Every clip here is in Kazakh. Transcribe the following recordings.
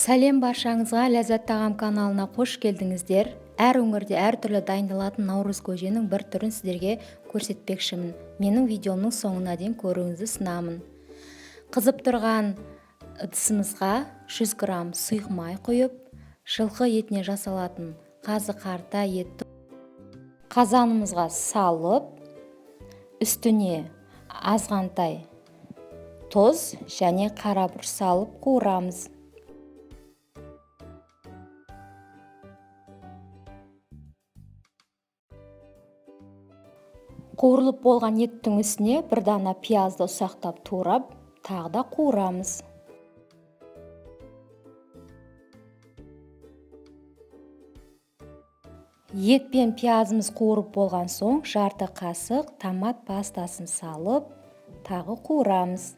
Сәлем баршаңызға, Ләззат тағам каналына қош келдіңіздер. Әр өңірде әртүрлі дайындалатын наурыз көженің бір түрін сіздерге көрсетпекшімін. Менің видеомның соңына дейін көруіңізді сынамын. Қызып тұрған ыдысымызға 100 грамм сұйық май құйып, жылқы етіне жасалатын қазы қарта етті қазанымызға салып, үстіне азғантай тұз және қара бұрыш салып қуырамыз. Қуырылып болған еттің үстіне бір дана пиязды ұсақтап турап, тағы да қуырамыз. Ет пен пиязымыз қуырып болған соң, жарты қасық томат пастасын салып, тағы қуырамыз.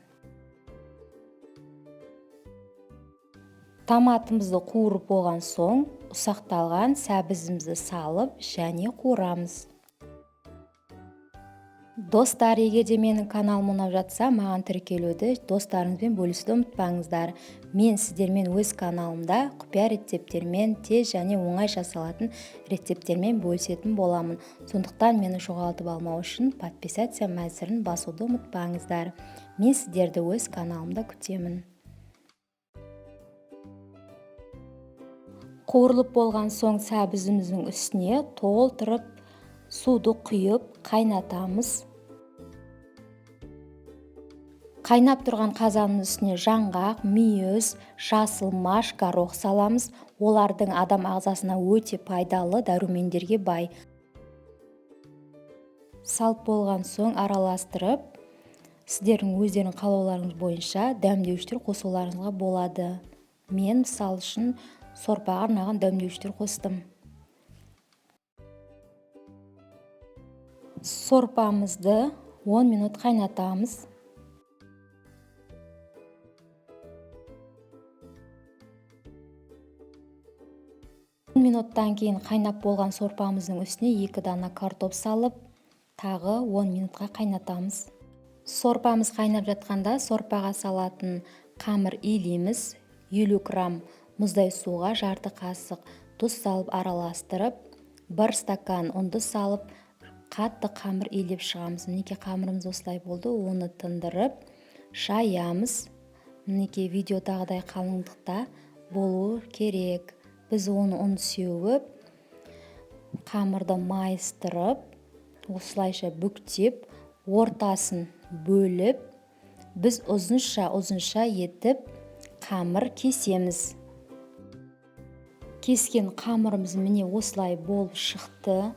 Томатымызды қуырып болған соң, ұсақталған сәбізімізді салып және қуырамыз. Достар, егер де менің каналым ұнап жатса, маған тіркелуді, достарыңызбен бөлісуді ұмытпаңыздар. Мен сіздермен өз каналымда құпия рецепттермен, тез және оңай жасалатын рецепттермен бөлісетін боламын. Сондықтан мені жоғалтып алмау үшін подписаться мәзірін басуды ұмытпаңыздар. Мен сіздерді өз каналымда күтемін. Қуырылып болған соң сәбізіміздің үстіне толтырып суды құйып қайнатамыз. Қайнап тұрған қазанның үстіне жаңғақ, мүйіз, жасыл маш, горох саламыз. Олардың адам ағзасына өте пайдалы, дәрумендерге бай. Салып болған соң араластырып, сіздердің өздерінің қалауларыңыз бойынша дәмдеуіштер қосуларыңызға болады. Мен мысал үшін сорпаға арналған дәмдеуіштер қостым. Сорпамызды 10 минут қайнатамыз. Минуттан кейін қайнап болған сорпамыздың үстіне 2 дана картоп салып, тағы 10 минутқа қайнатамыз. Сорпамыз қайнап жатқанда сорпаға салатын қамыр илейміз. 50 грамм мұздай суға жарты қасық тұз салып араластырып, 1 стакан ұнды салып, қатты қамыр илеп шығамыз. Мінекей қамырымыз осылай болды. Оны тындырып, шаямыз. Мінекей видеодағыдай қалыңдықта болуы керек. Біз оны ұн сеуіп, қамырды майыстырып, осылайша бүктеп, ортасын бөліп, біз ұзынша етіп қамыр кесеміз. Кескен қамырымыз міне осылай болып шықты.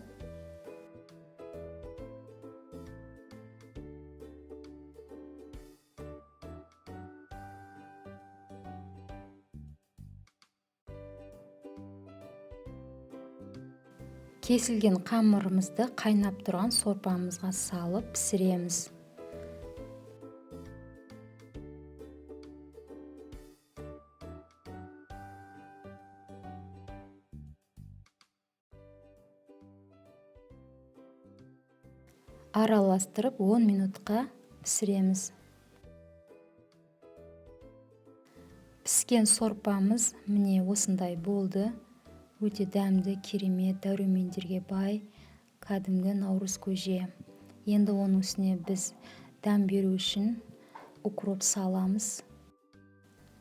Кесілген қамырымызды қайнап тұрған сорпамызға салып пісіреміз. Араластырып 10 минутқа пісіреміз. Піскен сорпамыз міне осындай болды. Өте дәмді, керемет, дәрумендерге бай, кәдімгі наурыз көже. Енді оның үстіне біз дәм беру үшін укроп саламыз.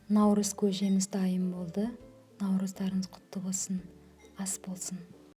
Наурыз көжеміз дайын болды. Наурыздарыңыз құтты болсын, ас болсын.